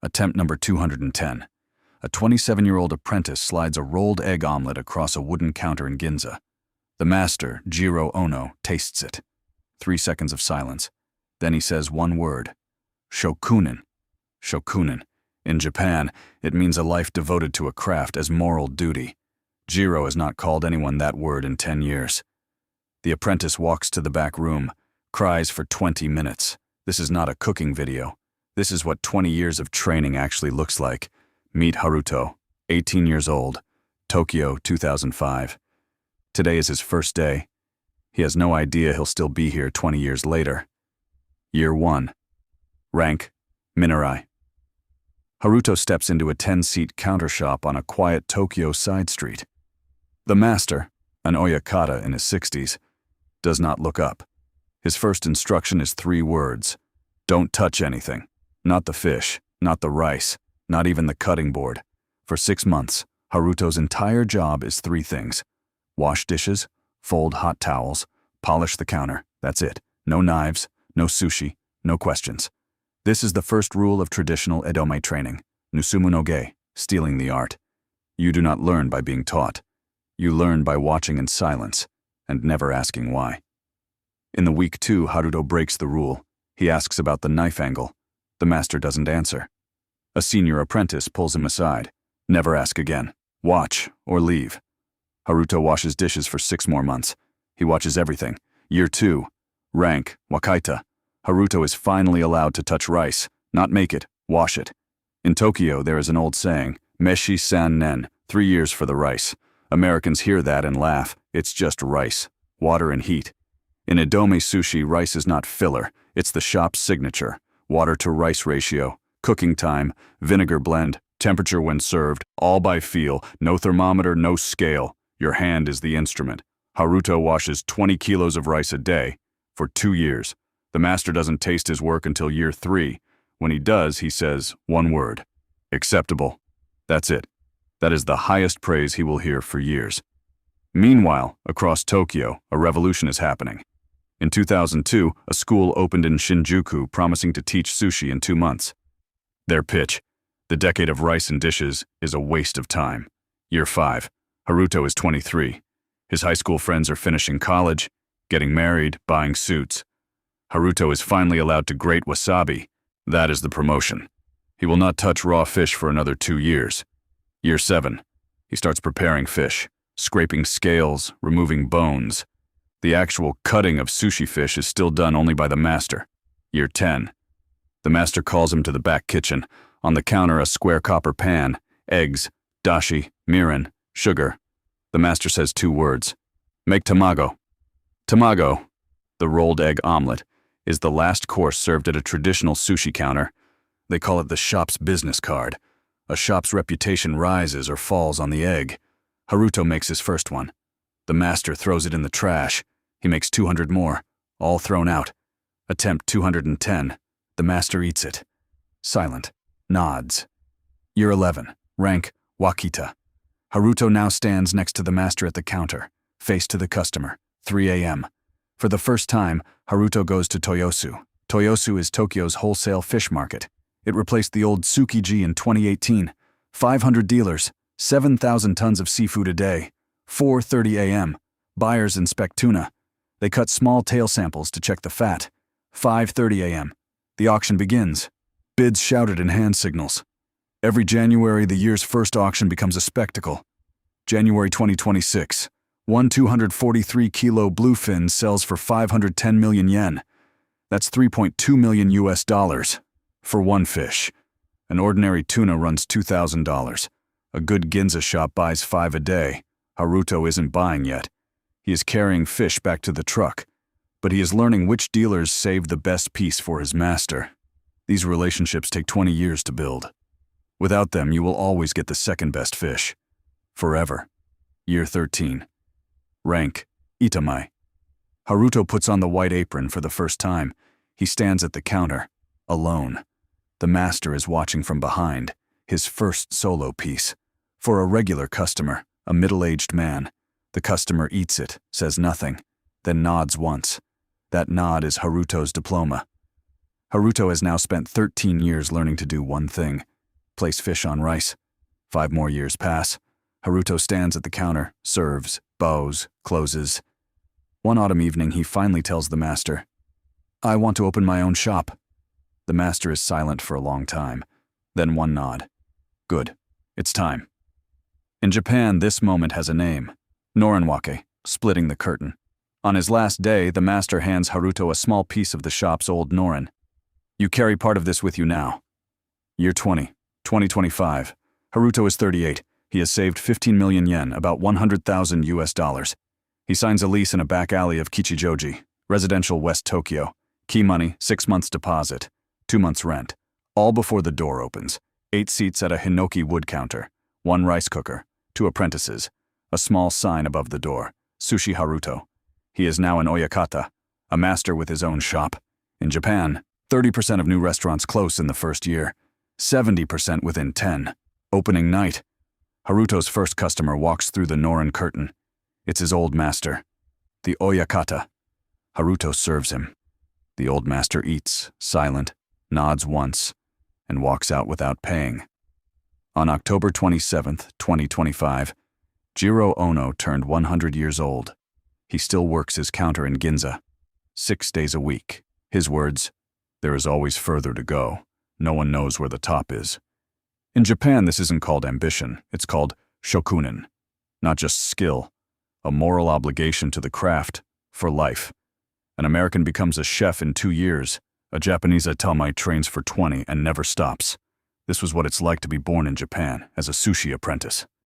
Attempt number 210. A 27-year-old apprentice slides a rolled egg omelet across a wooden counter in Ginza. The master, Jiro Ono, tastes it. 3 seconds of silence. Then he says one word. Shokunin. Shokunin. In Japan, it means a life devoted to a craft as moral duty. Jiro has not called anyone that word in 10 years. The apprentice walks to the back room, cries for 20 minutes. This is not a cooking video. This is what 20 years of training actually looks like. Meet Haruto, 18 years old, Tokyo, 2005. Today is his first day. He has no idea he'll still be here 20 years later. Year 1. Rank, Minarai. Haruto steps into a 10-seat counter shop on a quiet Tokyo side street. The master, an oyakata in his 60s, does not look up. His first instruction is 3 words. Don't touch anything. Not the fish, not the rice, not even the cutting board. For 6 months, Haruto's entire job is 3 things. Wash dishes, fold hot towels, polish the counter. That's it. No knives, no sushi, no questions. This is the first rule of traditional Edomae training. Nusumu no ge, stealing the art. You do not learn by being taught. You learn by watching in silence and never asking why. In the week 2, Haruto breaks the rule. He asks about the knife angle. The master doesn't answer. A senior apprentice pulls him aside. Never ask again. Watch or leave. Haruto washes dishes for 6 more months. He watches everything. Year 2. Rank, Wakaita. Haruto is finally allowed to touch rice, not make it, wash it. In Tokyo, there is an old saying, Meshi san nen, 3 years for the rice. Americans hear that and laugh. It's just rice, water and heat. In Edomae sushi, rice is not filler. It's the shop's signature. Water to rice ratio, cooking time, vinegar blend, temperature when served, all by feel, no thermometer, no scale. Your hand is the instrument. Haruto washes 20 kilos of rice a day for 2 years. The master doesn't taste his work until year 3. When he does, he says one word. Acceptable. That's it. That is the highest praise he will hear for years. Meanwhile, across Tokyo, a revolution is happening. In 2002, a school opened in Shinjuku promising to teach sushi in 2 months. Their pitch, the decade of rice and dishes, is a waste of time. Year 5, Haruto is 23. His high school friends are finishing college, getting married, buying suits. Haruto is finally allowed to grate wasabi. That is the promotion. He will not touch raw fish for another 2 years. Year 7, he starts preparing fish, scraping scales, removing bones. The actual cutting of sushi fish is still done only by the master. Year 10. The master calls him to the back kitchen. On the counter, a square copper pan, eggs, dashi, mirin, sugar. The master says 2 words. Make tamago. Tamago, the rolled egg omelet, is the last course served at a traditional sushi counter. They call it the shop's business card. A shop's reputation rises or falls on the egg. Haruto makes his first one. The master throws it in the trash. He makes 200 more, all thrown out. Attempt 210. The master eats it. Silent. Nods. Year 11. Rank, Wakiita. Haruto now stands next to the master at the counter, face to the customer. 3 a.m. For the first time, Haruto goes to Toyosu. Toyosu is Tokyo's wholesale fish market. It replaced the old Tsukiji in 2018. 500 dealers, 7,000 tons of seafood a day. 4:30 a.m. Buyers inspect tuna. They cut small tail samples to check the fat. 5:30 a.m. The auction begins. Bids shouted in hand signals. Every January, the year's first auction becomes a spectacle. January 2026. One 243-kilo bluefin sells for 510 million yen. That's 3.2 million US dollars for one fish. An ordinary tuna runs $2,000. A good Ginza shop buys 5 a day. Haruto isn't buying yet. He is carrying fish back to the truck, but he is learning which dealers save the best piece for his master. These relationships take 20 years to build. Without them, you will always get the second best fish. Forever. Year 13. Rank, Itamae. Haruto puts on the white apron for the first time. He stands at the counter, alone. The master is watching from behind, his first solo piece. For a regular customer, a middle-aged man, the customer eats it, says nothing, then nods once. That nod is Haruto's diploma. Haruto has now spent 13 years learning to do one thing, place fish on rice. 5 more years pass. Haruto stands at the counter, serves, bows, closes. One autumn evening, he finally tells the master, "I want to open my own shop." The master is silent for a long time. Then one nod. "Good. It's time." In Japan, this moment has a name. Norenwake, splitting the curtain. On his last day, the master hands Haruto a small piece of the shop's old noren. "You carry part of this with you now." Year 2025. Haruto is 38. He has saved 15 million yen, about $100,000. He signs a lease in a back alley of Kichijoji, residential West Tokyo. Key money, 6 months deposit, 2 months rent. All before the door opens. 8 seats at a hinoki wood counter, 1 rice cooker, 2 apprentices, a small sign above the door, Sushi Haruto. He is now an oyakata, a master with his own shop. In Japan, 30% of new restaurants close in the first year, 70% within 10. Opening night. Haruto's first customer walks through the noren curtain. It's his old master, the oyakata. Haruto serves him. The old master eats, silent, nods once, and walks out without paying. On October 27th, 2025, Jiro Ono turned 100 years old. He still works his counter in Ginza, 6 days a week. His words, "There is always further to go. No one knows where the top is." In Japan, this isn't called ambition. It's called Shokunin. Not just skill, a moral obligation to the craft, for life. An American becomes a chef in 2 years. A Japanese Itamae trains for 20 and never stops. This was what it's like to be born in Japan as a sushi apprentice.